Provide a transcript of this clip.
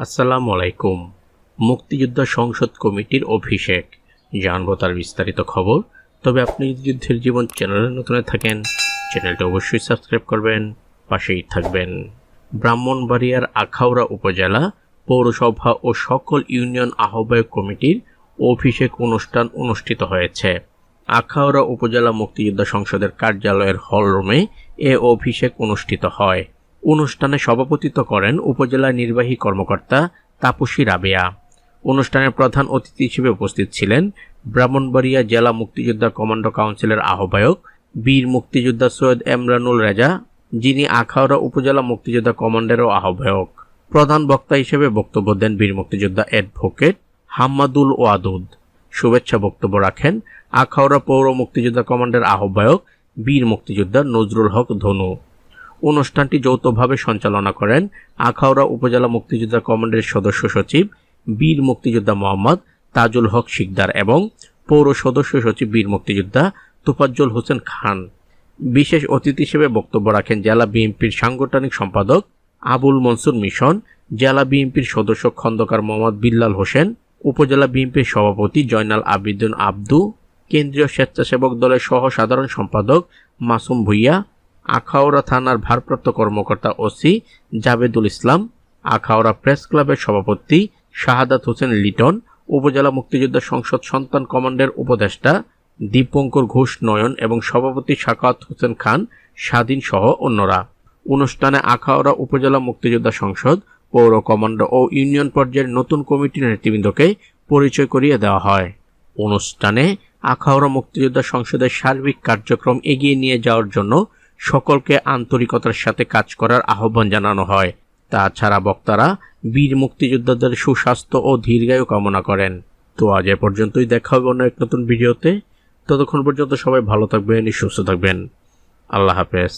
আসসালামু আলাইকুম। মুক্তিযোদ্ধা সংসদ কমিটির অভিষেক জানবো তার বিস্তারিত খবর। তবে আপনি যদি যুদ্ধের জীবন চ্যানেলে নতুন থাকেন, চ্যানেলটা অবশ্যই সাবস্ক্রাইব করবেন, পাশেই থাকবেন। ব্রাহ্মণবাড়িয়ার আখাউড়া উপজেলা পৌরসভা ও সকল ইউনিয়ন আহ্বায়ক কমিটির অভিষেক অনুষ্ঠান অনুষ্ঠিত হয়েছে। আখাউড়া উপজেলা মুক্তিযোদ্ধা সংসদের কার্যালয়ের হলরুমে এ অভিষেক অনুষ্ঠিত হয়। অনুষ্ঠানে সভাপতিত্ব করেন উপজেলা নির্বাহী কর্মকর্তা তাপসী রাবেয়া। অনুষ্ঠানের প্রধান অতিথি হিসেবে উপস্থিত ছিলেন ব্রাহ্মণবাড়িয়া জেলা মুক্তিযোদ্ধা কমান্ডো কাউন্সিলের আহ্বায়ক বীর মুক্তিযোদ্ধা সৈয়দ এমরানুল রেজা, যিনি আখাউড়া উপজেলা মুক্তিযোদ্ধা কমান্ডেরও আহ্বায়ক। প্রধান বক্তা হিসেবে বক্তব্য দেন বীর মুক্তিযোদ্ধা অ্যাডভোকেট হাম্মাদুল ওয়াদুদ। শুভেচ্ছা বক্তব্য রাখেন আখাউড়া পৌর মুক্তিযোদ্ধা কমান্ডের আহ্বায়ক বীর মুক্তিযোদ্ধা নজরুল হক ধনু। অনুষ্ঠানটি যৌথভাবে সঞ্চালনা করেন আখাউড়া উপজেলা মুক্তিযোদ্ধা কমান্ডের সদস্য সচিব বীর মুক্তিযোদ্ধা মোহাম্মদ তাজুল হক শিকদার এবং পৌর সদস্য সচিব বীর মুক্তিযোদ্ধা তোফাজ্জল হোসেন খান। বিশেষ অতিথি হিসেবে বক্তব্য রাখেন জেলা বিএনপির সাংগঠনিক সম্পাদক আবুল মনসুর মিশন, জেলা বিএনপির সদস্য খন্দকার মোহাম্মদ বিল্লাল হোসেন, উপজেলা বিএনপির সভাপতি জয়নাল আবিদিন আব্দু, কেন্দ্রীয় স্বেচ্ছাসেবক দলের সহ সাধারণ সম্পাদক মাসুম ভুইয়া, আখাউড়া থানার ভারপ্রাপ্ত কর্মকর্তা ওসি জাবেদুল ইসলাম, আখাউড়া প্রেস ক্লাবের সভাপতি শাহাদাত হোসেন লিটন, উপজেলা মুক্তিযোদ্ধা সংসদ সন্তান কমান্ডের উপদেষ্টা দীপঙ্কর ঘোষ নয়ন এবং সভাপতি সাখাওয়াত হোসেন খান স্বাধীন সহ অন্যরা। অনুষ্ঠানে আখাউড়া উপজেলা মুক্তিযোদ্ধা সংসদ, পৌর কমান্ডো ও ইউনিয়ন পর্যায়ের নতুন কমিটির নেতৃবৃন্দকে পরিচয় করিয়ে দেওয়া হয়। অনুষ্ঠানে আখাউড়া মুক্তিযোদ্ধা সংসদের সার্বিক কার্যক্রম এগিয়ে নিয়ে যাওয়ার জন্য সকলকে আন্তরিকতার সাথে কাজ করার আহ্বান জানানো হয়। তাছাড়া বক্তারা বীর মুক্তিযোদ্ধাদের সুস্বাস্থ্য ও দীর্ঘায়ু কামনা করেন। তো আজ এ পর্যন্তই, দেখা হবে অন্য এক নতুন ভিডিওতে। ততক্ষণ পর্যন্ত সবাই ভালো থাকবেন, সুস্থ থাকবেন। আল্লাহ হাফেজ।